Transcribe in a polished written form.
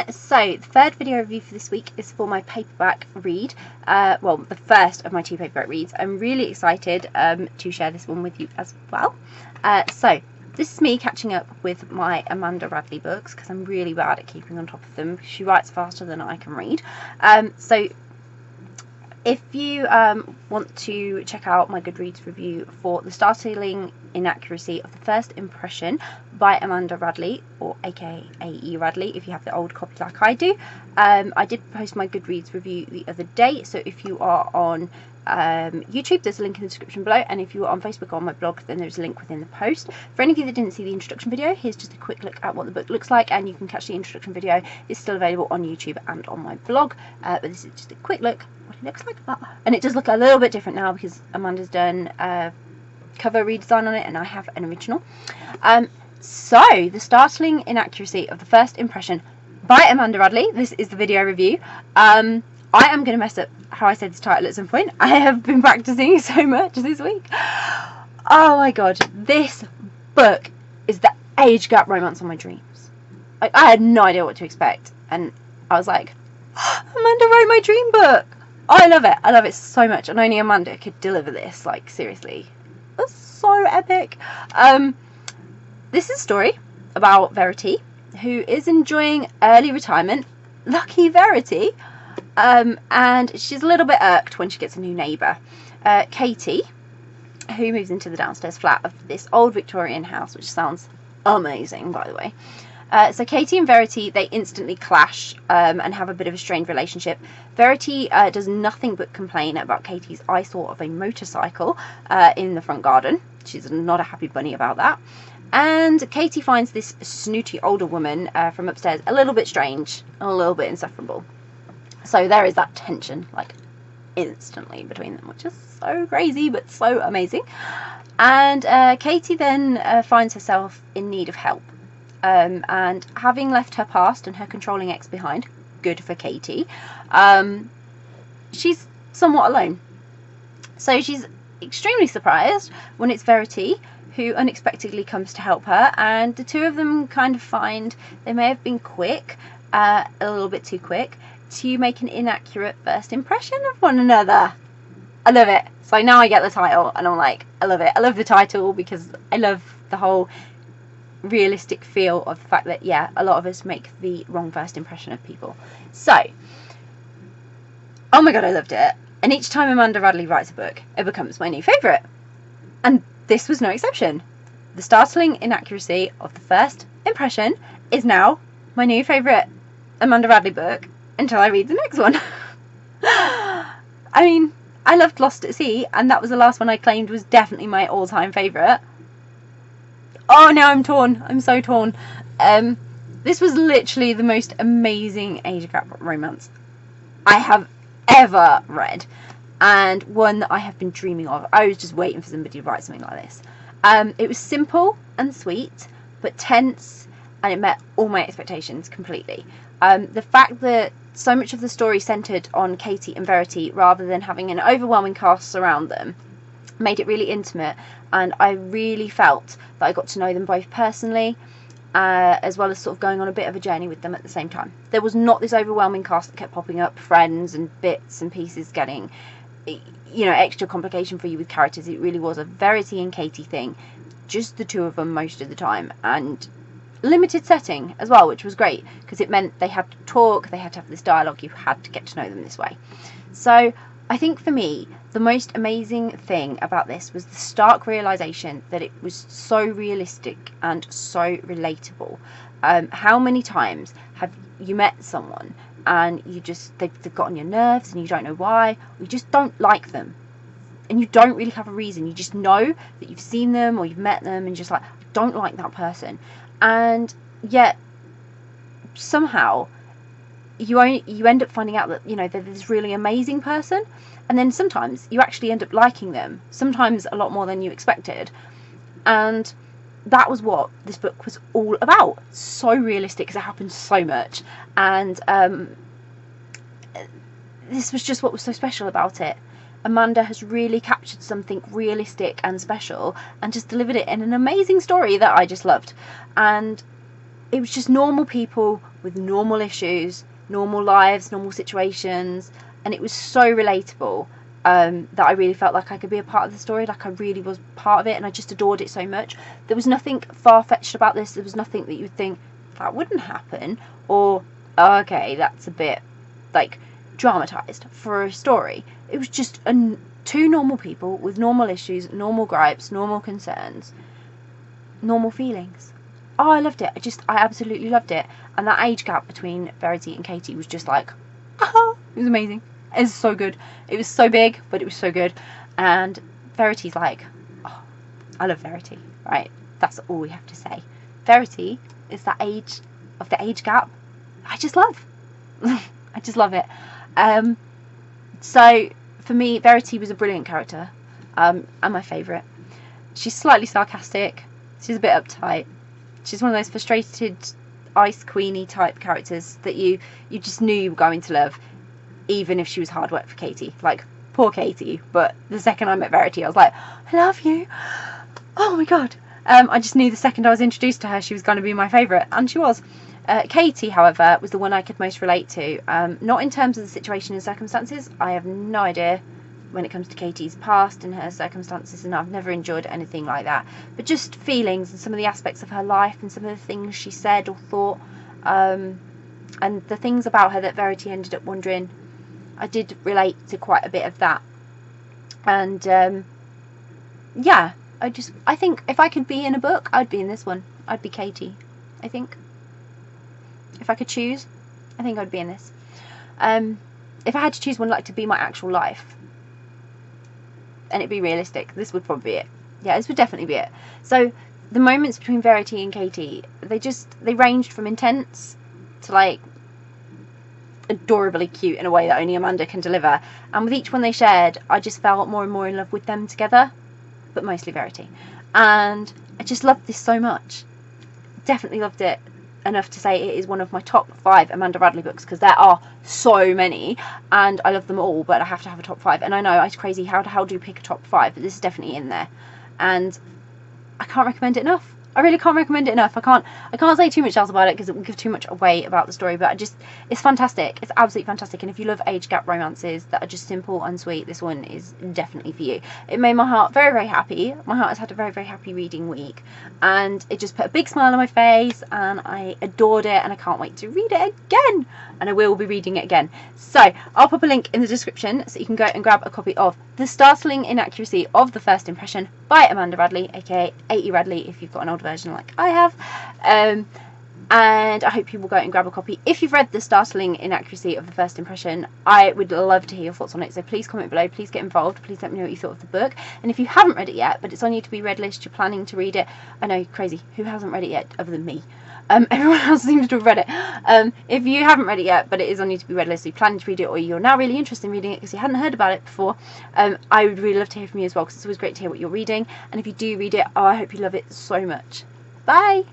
So the third video review for this week is for my paperback read, well, the first of my 2 paperback reads. I'm really excited to share this one with you as well. So this is me catching up with my Amanda Radley books, because I'm really bad at keeping on top of them. She writes faster than I can read. So if you want to check out my Goodreads review for The Startling Inaccuracy of the First Impression by Amanda Radley, or aka A.E. Radley if you have the old copy like I do, I did post my Goodreads review the other day, so if you are on YouTube, there's a link in the description below, and if you are on Facebook or on my blog, then there's a link within the post. For any of you that didn't see the introduction video, here's just a quick look at what the book looks like, and you can catch the introduction video. It's still available on YouTube and on my blog, but this is just a quick look what it looks like. And it does look a little bit different now because Amanda's done cover redesign on it and I have an original. So The Startling Inaccuracy of the First Impression by Amanda Radley. This is the video review. I am going to mess up how I said this title at some point. I have been practicing so much this week. Oh my god, this book is the age gap romance of my dreams. Like, I had no idea what to expect, and I was like, Amanda wrote my dream book. Oh, I love it. I love it so much, and only Amanda could deliver this. Like, seriously, that's so epic. This is a story about Verity, who is enjoying early retirement. Lucky Verity. And she's a little bit irked when she gets a new neighbour, Katie, who moves into the downstairs flat of this old Victorian house, which sounds amazing, by the way. So Katie and Verity, they instantly clash and have a bit of a strained relationship. Verity does nothing but complain about Katie's eyesore of a motorcycle in the front garden. She's not a happy bunny about that. And Katie finds this snooty older woman from upstairs a little bit strange and a little bit insufferable. So there is that tension, like, instantly between them, which is so crazy but so amazing. And Katie then finds herself in need of help. And having left her past and her controlling ex behind, good for Katie, she's somewhat alone. So she's extremely surprised when it's Verity who unexpectedly comes to help her, and the two of them kind of find they may have been quick, a little bit too quick, to make an inaccurate first impression of one another. I love it. So now I get the title and I'm like, I love it. I love the title because I love the whole realistic feel of the fact that, yeah, a lot of us make the wrong first impression of people. So, oh my god, I loved it. And each time Amanda Radley writes a book, it becomes my new favourite. And this was no exception. The Startling Inaccuracy of the First Impression is now my new favourite Amanda Radley book until I read the next one. I mean, I loved Lost at Sea, and that was the last one I claimed was definitely my all-time favourite. Oh, now I'm torn. I'm so torn. This was literally the most amazing age gap romance I have ever read, and one that I have been dreaming of. I was just waiting for somebody to write something like this. It was simple and sweet, but tense, and it met all my expectations completely. The fact that so much of the story centred on Katie and Verity rather than having an overwhelming cast surround them made it really intimate, and I really felt that I got to know them both personally, as well as sort of going on a bit of a journey with them at the same time. There was not this overwhelming cast that kept popping up, friends and bits and pieces getting, you know, extra complication for you with characters. It really was a Verity and Katie thing, just the two of them most of the time, and limited setting as well, which was great because it meant they had to talk, they had to have this dialogue, you had to get to know them this way. So I think for me the most amazing thing about this was the stark realization that it was so realistic and so relatable. How many times have you met someone and you just they've got on your nerves and you don't know why, or you just don't like them and you don't really have a reason, you just know that you've seen them or you've met them and just like, I don't like that person. And yet somehow you end up finding out that, you know, they're this really amazing person, and then sometimes you actually end up liking them, sometimes a lot more than you expected. And that was what this book was all about. So realistic because it happened so much, and this was just what was so special about it. Amanda has really captured something realistic and special and just delivered it in an amazing story that I just loved. And it was just normal people with normal issues, normal lives, normal situations, and it was so relatable that I really felt like I could be a part of the story, like I really was part of it, and I just adored it so much. There was nothing far-fetched about this. There was nothing that you would think that wouldn't happen, or oh, okay, that's a bit like dramatized for a story. It was just two normal people with normal issues, normal gripes, normal concerns, normal feelings. Oh, I loved it. I absolutely loved it. And that age gap between Verity and Katie was just like, it was amazing. It was so good. It was so big, but it was so good. And Verity's like, oh, I love Verity, right? That's all we have to say. Verity is that age of the age gap I just love. I just love it. So for me, Verity was a brilliant character, and my favourite. She's slightly sarcastic. She's a bit uptight. She's one of those frustrated ice queenie type characters that you just knew you were going to love, even if she was hard work for Katie. Like, poor Katie. But the second I met Verity, I was like, I love you. Oh my god. I just knew the second I was introduced to her, she was going to be my favourite, and she was. Katie, however, was the one I could most relate to. Not in terms of the situation and circumstances. I have no idea when it comes to Katie's past and her circumstances, and I've never enjoyed anything like that. But just feelings and some of the aspects of her life and some of the things she said or thought, and the things about her that Verity ended up wondering, I did relate to quite a bit of that. And yeah, I think if I could be in a book, I'd be in this one. I'd be Katie, I think. If I could choose, I think I'd be in this. If I had to choose one like to be my actual life, and it'd be realistic, this would probably be it. Yeah, this would definitely be it. So the moments between Verity and Katie, they ranged from intense to like adorably cute in a way that only Amanda can deliver. And with each one they shared, I just felt more and more in love with them together, but mostly Verity. And I just loved this so much. Definitely loved it enough to say it is one of my top 5 Amanda Radley books, because there are so many and I love them all, but I have to have a top 5. And I know it's crazy, how do you pick a top 5, but this is definitely in there, and I can't recommend it enough. I really can't recommend it enough. I can't say too much else about it because it would give too much away about the story, but it's fantastic. It's absolutely fantastic. And if you love age gap romances that are just simple and sweet, this one is definitely for you. It made my heart very, very happy. My heart has had a very, very happy reading week, and it just put a big smile on my face, and I adored it, and I can't wait to read it again, and I will be reading it again. So I'll pop a link in the description so you can go and grab a copy of The Startling Inaccuracy of the First Impression by Amanda Radley, aka 80 Radley if you've got an old version like I have. And I hope you will go and grab a copy. If you've read The Startling Inaccuracy of the First Impression, I would love to hear your thoughts on it, so please comment below, please get involved, please let me know what you thought of the book. And if you haven't read it yet, but it's on your to be read list, you're planning to read it, I know, crazy, who hasn't read it yet other than me? Everyone else seems to have read it. If you haven't read it yet, but it is on your to be read list, so you're planning to read it, or you're now really interested in reading it because you hadn't heard about it before, I would really love to hear from you as well, because it's always great to hear what you're reading. And if you do read it, I hope you love it so much. Bye!